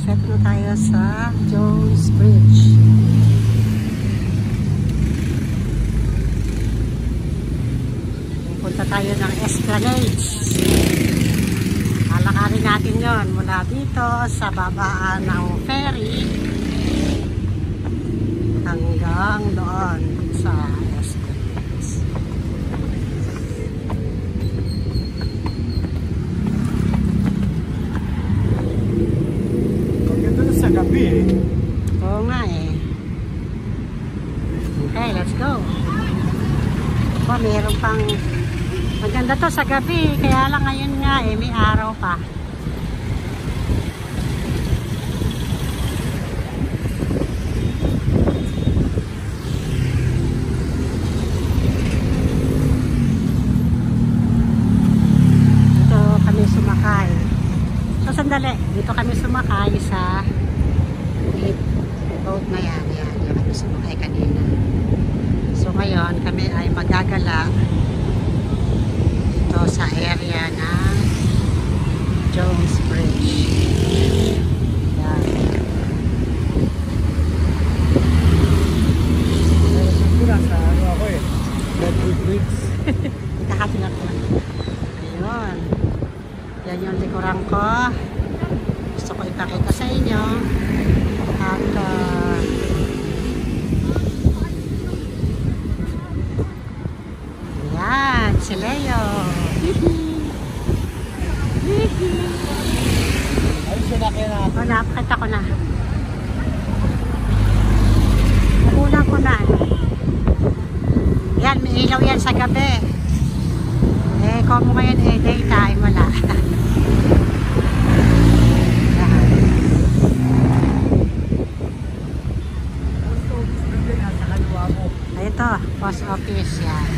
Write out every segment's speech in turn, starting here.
Set na tayo sa Jones Bridge. Punta tayo ng Esplanade. Lalakarin natin yon mula dito sa babaan ng ferry hanggang doon sa Esplanade. Maganda na sa gabi eh. Oo nga eh. Okay, let's go. Oh, mayroon pang maganda to sa gabi, kaya lang ngayon nga eh, may araw pa. Dito kami sumakay. So sandali, dito kami sumakay sa boat na yan. Yan kami sumakay kanina. So ngayon kami ay magagala dito sa area ng Jones Bridge. Yan. Sa ano ako eh. Redwood Bridge. Kakatingap ko. Ayun. Yan yung likuran ko. Gusto ko ipakita sa inyo. At yan, si Leo. Ay, sinakyan natin. O, napakita ko na. Nakunan ko na. Yan, may ilaw yan sa gabi. Eh, kung mo ngayon eh, daytime, wala. Ito, post office yan.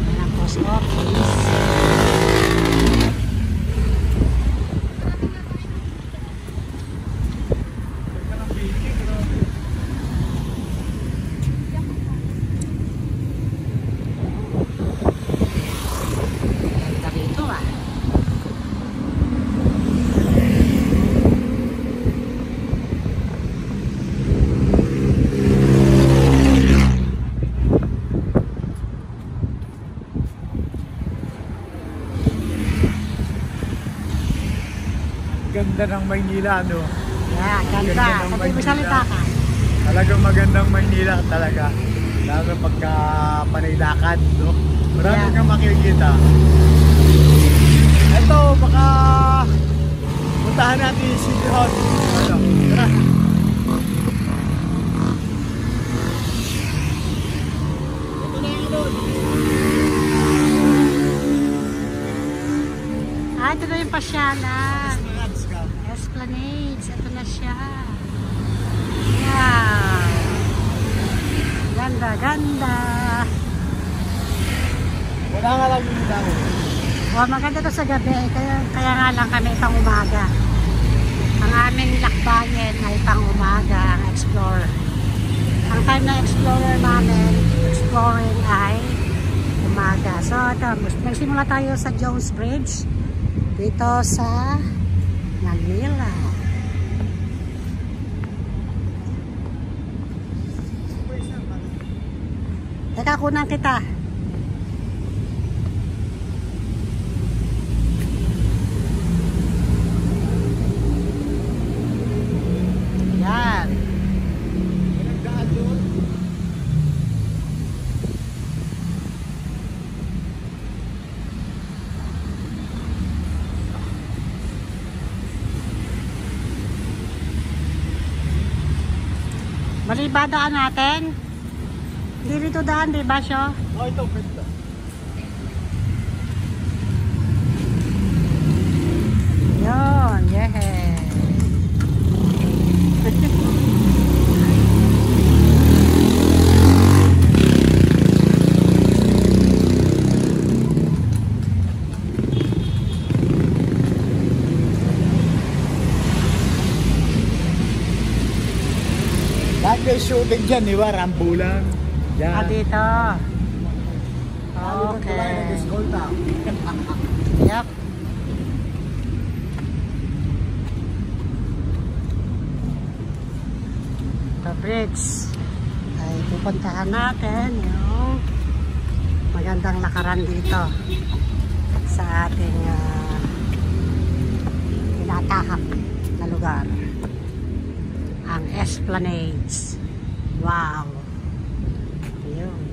Yan ang post office. Ganda rito ah. Ganda ng Maynila, no? Yeah, ganda. Ganda ng Sabi mo Maynila. salita ka. Talagang magandang Maynila talaga. Lalo pagka panaylakan, no? Marami Yeah. kang makikita. Ito, baka puntahan natin yung City Hall. Ano? Tara. Ito na yung doon. Ah, ito na yung pasyalan. Esplanades ka. Esplanades. Ito na siya. Wow. Ganda, ganda. Wala nga lang yung damo. Oh, maganda to sa gabi. Kaya nga lang kami pang umaga. Ang aming lakbayin ay pang umaga ang explorer. Ang time na explorer namin, exploring ay umaga. So, ito, nagsimula tayo sa Jones Bridge dito sa Manila. Teka, kunan kita. Yan. Pinagdaan doon. Mali ba daan natin? Hindi rito daan, di ba siya? Oh, ito, pwede. Yun, yeah. Lahat kayo shooting dyan, di ba? Rambulan. Yan. Ah, dito. Okay. Yep. Bridge ay pupuntahan natin yung magandang lakaran dito sa ating tinatahak na lugar, ang Esplanades. Wow, yun.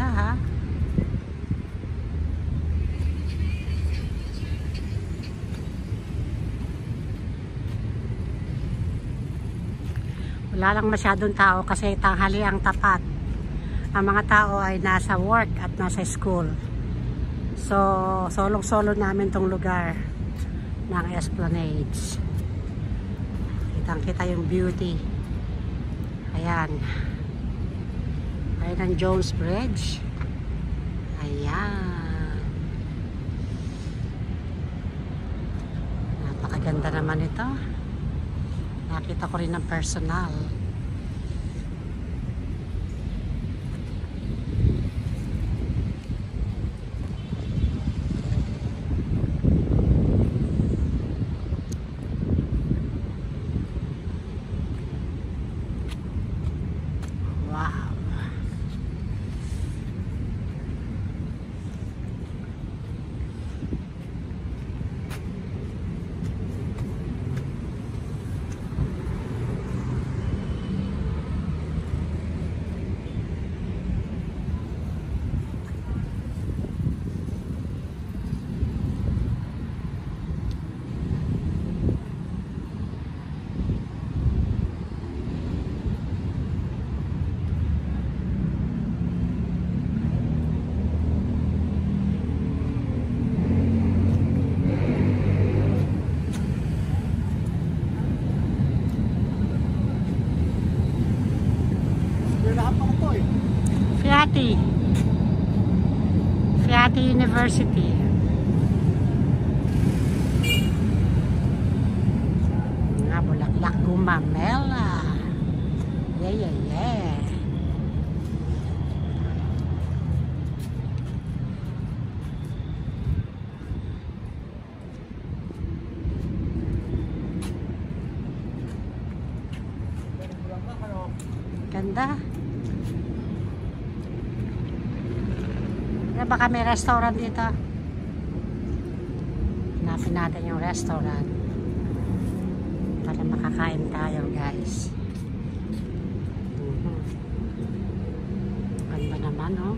Ha? Wala lang masyadong tao kasi tanghali ang tapat. Ang mga tao ay nasa work at nasa school. So, solong-solo namin tong lugar ng Esplanades. Kitang-kita yung beauty. Ayan. Ayan ang Jones Bridge. Ayan. Napakaganda naman ito. Nakita ko rin ng personal. Wow. Fiati University. Nga, Bulaklak, Gumamela. Yeah. Ganda. Baka may restaurant dito. Hanapin natin yung restaurant para makakain tayo, guys. Ganda naman, oh.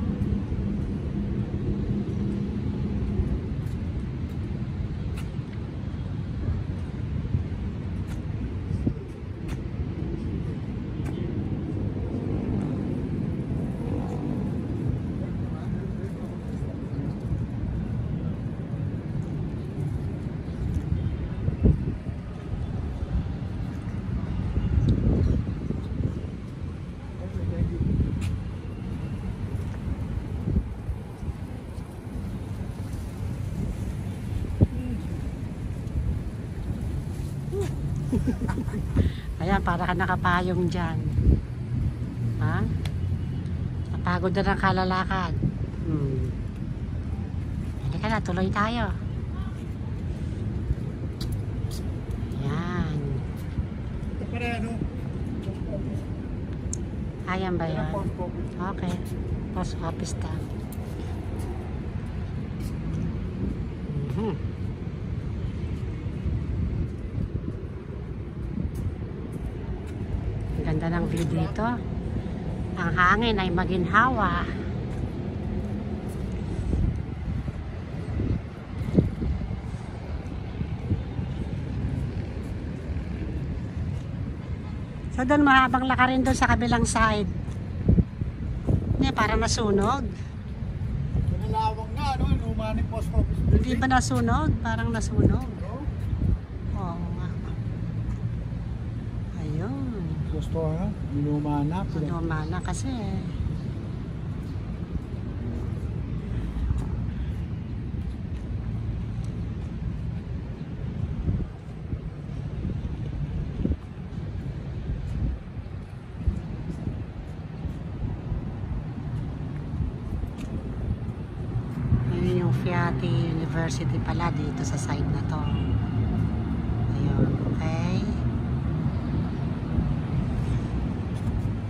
Ayan, para ka nakapayong dyan. Ha? Napagod na ng kalalakad. Halika na, tuloy tayo. Ayan. Ayan ba yan? Okay. Post office ta. Ganda ng view dito. Ang hangin ay maginhawa. So doon mahabang lakarin doon sa kabilang side. Hindi, parang nasunog. Nalawang nga, no? Luma ni post office. Hindi ba nasunog? Parang nasunog. Oo nga. Ayun. Gusto ha? Luma na. Luma na kasi. Makati University pala dito sa side na to. Ayun, okay.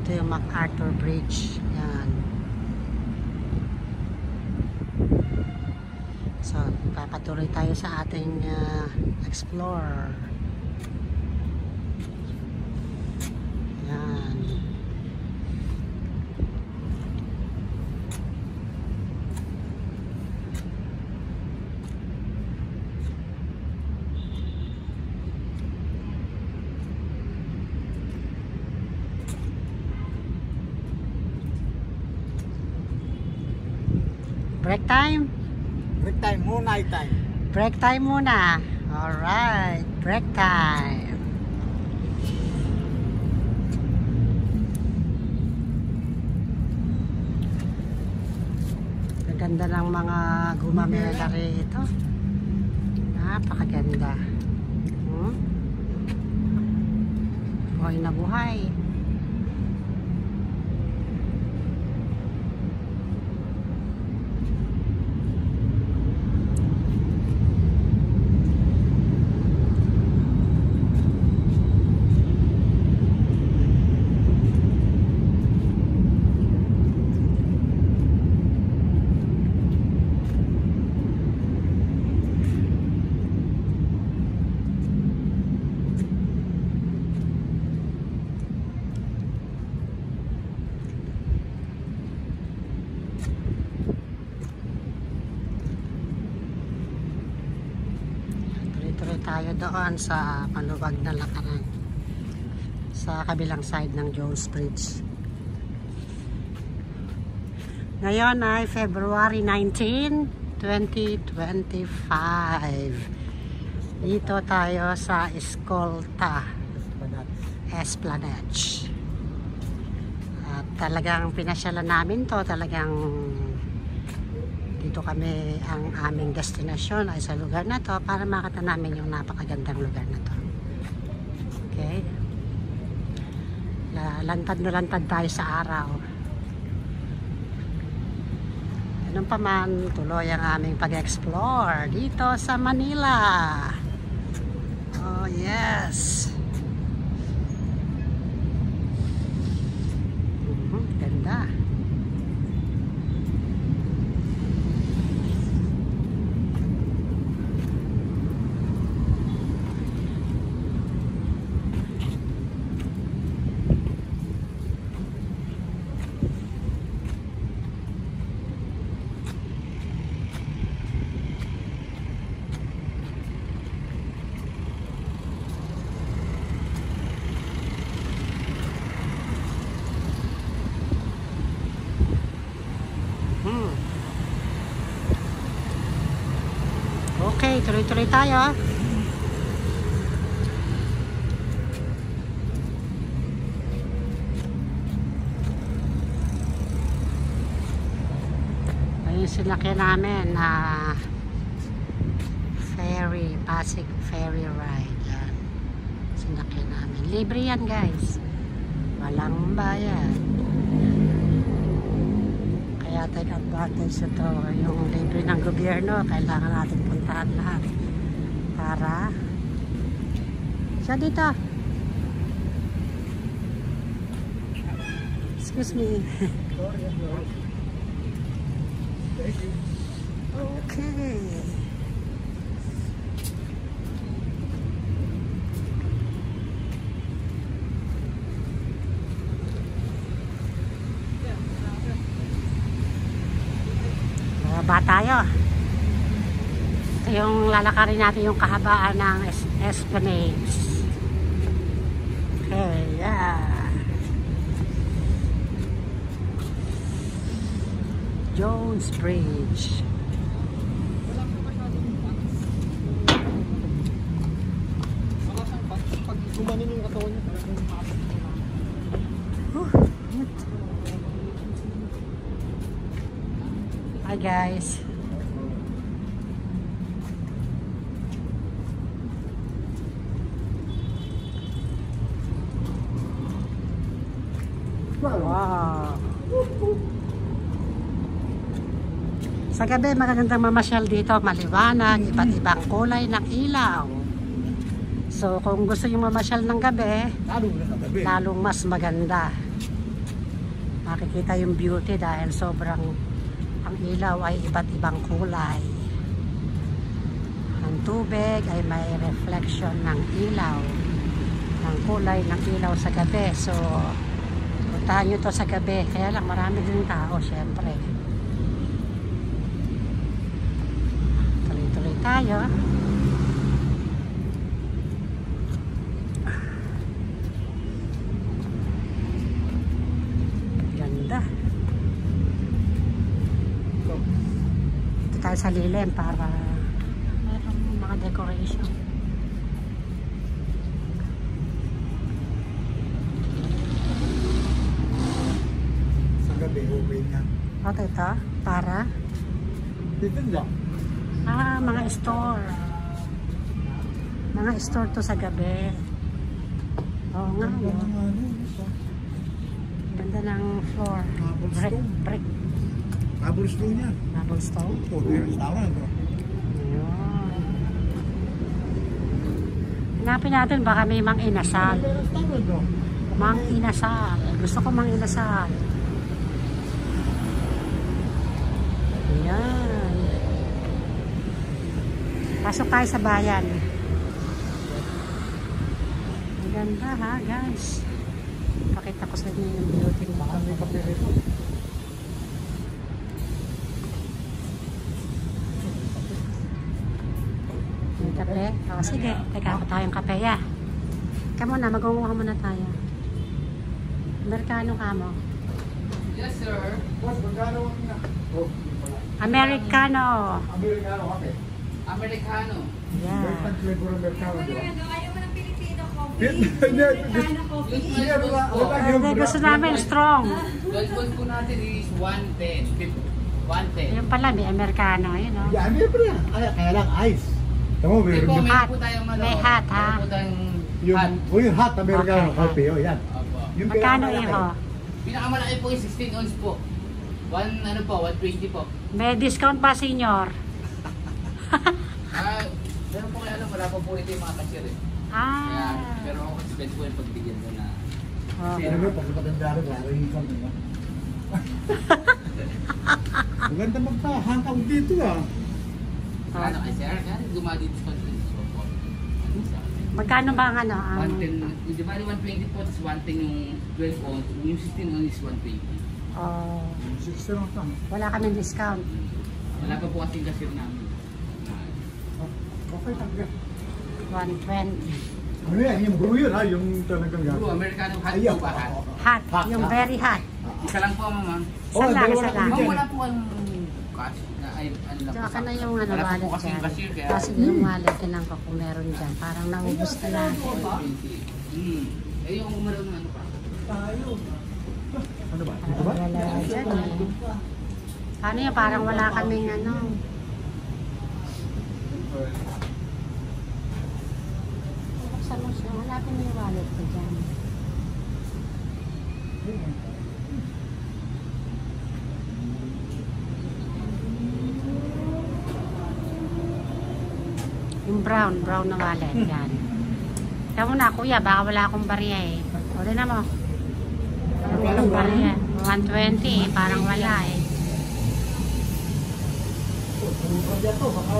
Ito yung MacArthur Bridge. Yan. So, papatuloy tayo sa ating explore. Yan. Break time? Break time, night time. Break time muna. Alright, break time. Ang ganda ng mga gumamela rito. Napakaganda. Buhay na buhay. Tayo doon sa maluwag na lakaran sa kabilang side ng Jones Bridge. Ngayon ay February 19, 2025. Dito tayo sa Escolta Esplanade. At talagang pinasyalan namin to, talagang dito kami, ang aming destinasyon ay sa lugar na to para makita namin yung napakagandang lugar na to. Okay? Lantad na lantad tayo sa araw. Ganun pa man, tuloy ang aming pag-explore dito sa Manila. Oh yes! Ganda. Okay, tuloy-tuloy tayo. Ayun sinakyan namin na ferry, Pasig ferry ride. Yan. Sinakyan namin. Libre yan guys. Walang bayad. Kaya take advantage ito. Yung libre ng gobyerno, kailangan natin puntahan lahat. Para siya dito. Excuse me. Okay. Baba tayo. Ito yung lalakarin natin yung kahabaan ng Esplanade. Okay, yeah. Jones Bridge. Gumanin yung katawan niya. Hi guys. Wow. Sa gabi, magagandang mamasyal dito, maliwanag, iba't ibang kulay ng ilaw. So, kung gusto nyo mamasyal ng gabi, Lalo na sa gabi. lalong mas maganda. Makikita yung beauty dahil sobrang ang ilaw ay iba't ibang kulay. Ang tubig ay may reflection ng ilaw, ng kulay ng ilaw sa gabi. So, puntahan nyo to sa gabi. Kaya lang marami din tao, syempre. Tuloy-tuloy tayo. Ganda. Dito tayo sa lilim para meron mga decoration. Sa gabi, okay na. At ito, para Dito lang. mga store. Mga store to sa gabi. Oo nga, no? Ganda ng floor. Brick, brick. Cobblestone yan. Cobblestone. Oh, may restaurant. Ayun. Hanapin natin baka may mang inasal. May restaurant, no? Mang inasal. Gusto ko mang inasal. Ayan. Pasok tayo sa bayan. Ang ganda ha, guys. Pakita ko sa inyo yung beauty ng Baka may kape rito. May kape? O, sige. Teka ako tayong kape, ya. Ika muna, mag-unguha muna tayo. Amerikano ka mo? Yes, sir. Boss, magkano ang na? Oh, hindi pala. Amerikano. Amerikano kape. Americano. Yeah. American flavor Amerikano, di ba? Ayaw mo ng Pilipino coffee? Hindi, Americano coffee? Yung Hindi, 12 volts po. Hindi, gusto namin strong. 12 volts po natin is 110. 110. Yung pala, may Amerikano. Yun, o. Yeah, ano yun? Kaya lang ice. Tama mo, Hindi po, meron meron po tayong ano. May hat, ha? Meron po tayong yung, hat. yung hot Americano Okay, coffee, oh, yan. Opo. Yung Magkano pinakamalaki. iho? Pinakamalaki po is 16 ounce po. 120 po. May discount pa, senior. Meron po kayo alam, wala po ito yung mga cashier eh. Kaya, Ah. pero ako expense po yung pagbigyan ko na. Okay. Ano ba, pag matanda rin, laro yung isang, di ba? Maganda magpa-hangout dito, ah. Ano kay sir? Kaya dumadiscount rin. So, po. Ano sa akin? Magkano ba ang ano? Ang, 110, di ba 120 po, tapos 110 yung 12 ounce, yung 16 ounce is 120. oh, 60 lang tama. wala kaming discount. Wala pa po kasing cashier namin. Okay, talaga. 120. Ano yan? Yung brew yun, ha? Yung talagang Bro, Americano hot Ayaw. po ba hot? Hot. Hot, Yung hot. very hot. Isa lang po, mama. Isa lang, dalawa isa lang. kami Ma'am, dyan. wala po kayong cash. Ay, ano lang po Tsaka sa na yung ano, wala po wallet po kasing dyan. cashier, kaya... Kasi yung wallet, tinan ko kung meron dyan. Parang naubos na lang. 20. Eh, yung umaraw ng ano pa. Ano ba? Dito ba? Parang wala dyan eh. Paano yun? Parang wala kaming ano. Buksan mo siya. Hanapin mo yung wallet ko dyan. Yung brown na wallet. Yan. Kaya mo na, kuya, baka wala akong barya eh. O, din na mo. Parang walang barya. 120 eh, parang wala eh. Kaya to, baka...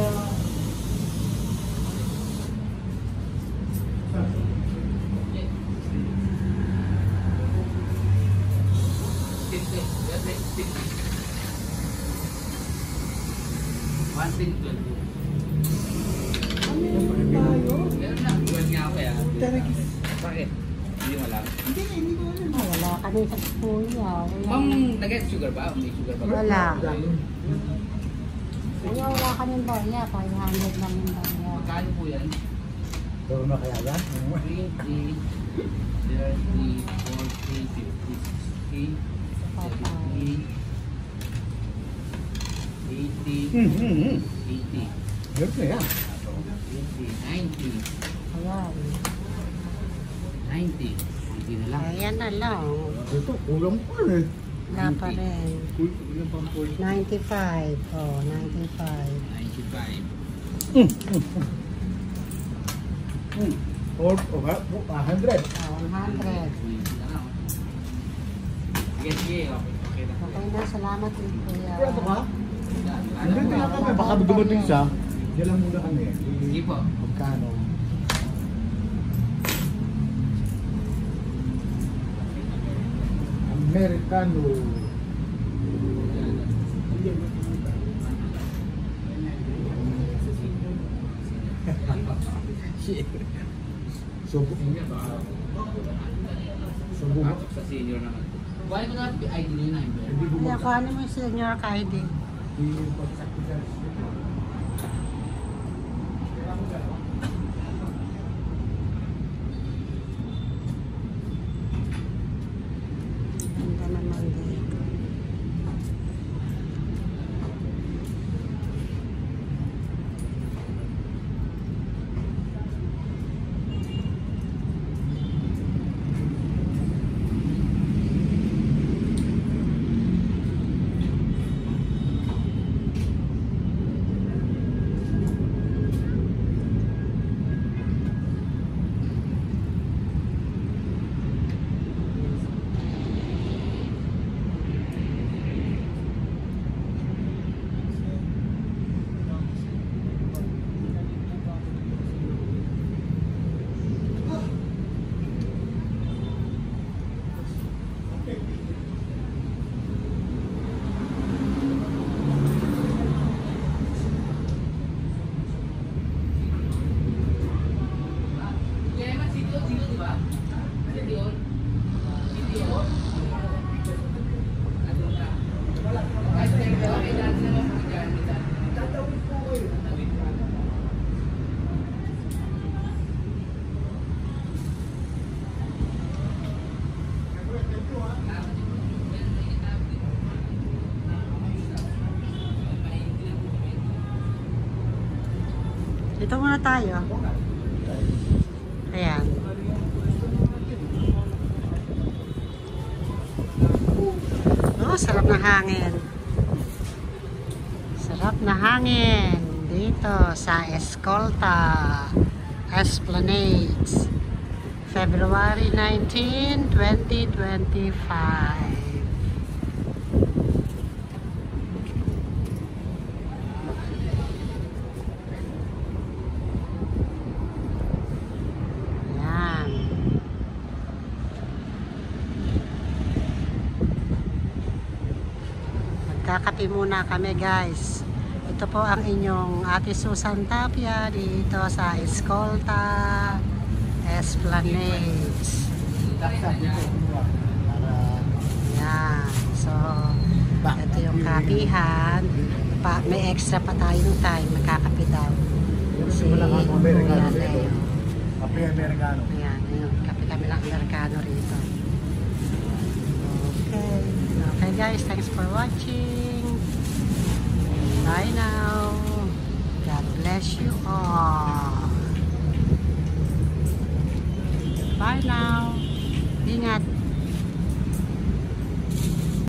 Meron na, buwan nga ako ya. Bakit? Hindi mo alam. Ah, wala kami sa kuya. Ma'am, Wala. nag-get sugar ba? May sugar ba? Wala. Kaya wala kami barya. 500 lang yung barya. Magkano po yan? Pero na kaya yan? 20, 30, 40, 50, 60, 70, 80, 80, Meron na yan. 80, 90, Ayan. 90. Hindi na lang. Ayan na lang. Ito, kulang pa eh. Wala pa rin. 95. Oh, 95. 95. Or 100. Oh, 100. Sige, okay na. Okay na, salamat din kuya. Ano ba? Hindi na kami. Baka dumating siya. Diyan lang muna kami. Sige po. Magkano? Americano. Subo. Subo. Sa senior naman. Kuhanin ko na ID niyo na. Kaya kuhanin mo yung senior ID. Ganda naman dito. Dito muna tayo. Ayan. Oh, sarap na hangin. Sarap na hangin dito sa Escolta Esplanades. February 19, 2025. Kakape muna kami guys. Ito po ang inyong Ate Susan Tapia dito sa Escolta Esplanades. Yan. So, ito yung kapihan. May extra pa tayong time. Magkakape daw. Si Kuya Leo. Kape Americano. Ayan. Kape kami lang Americano rito. Okay. Okay guys, thanks for watching. Bye now. God bless you all. Bye now. Ingat.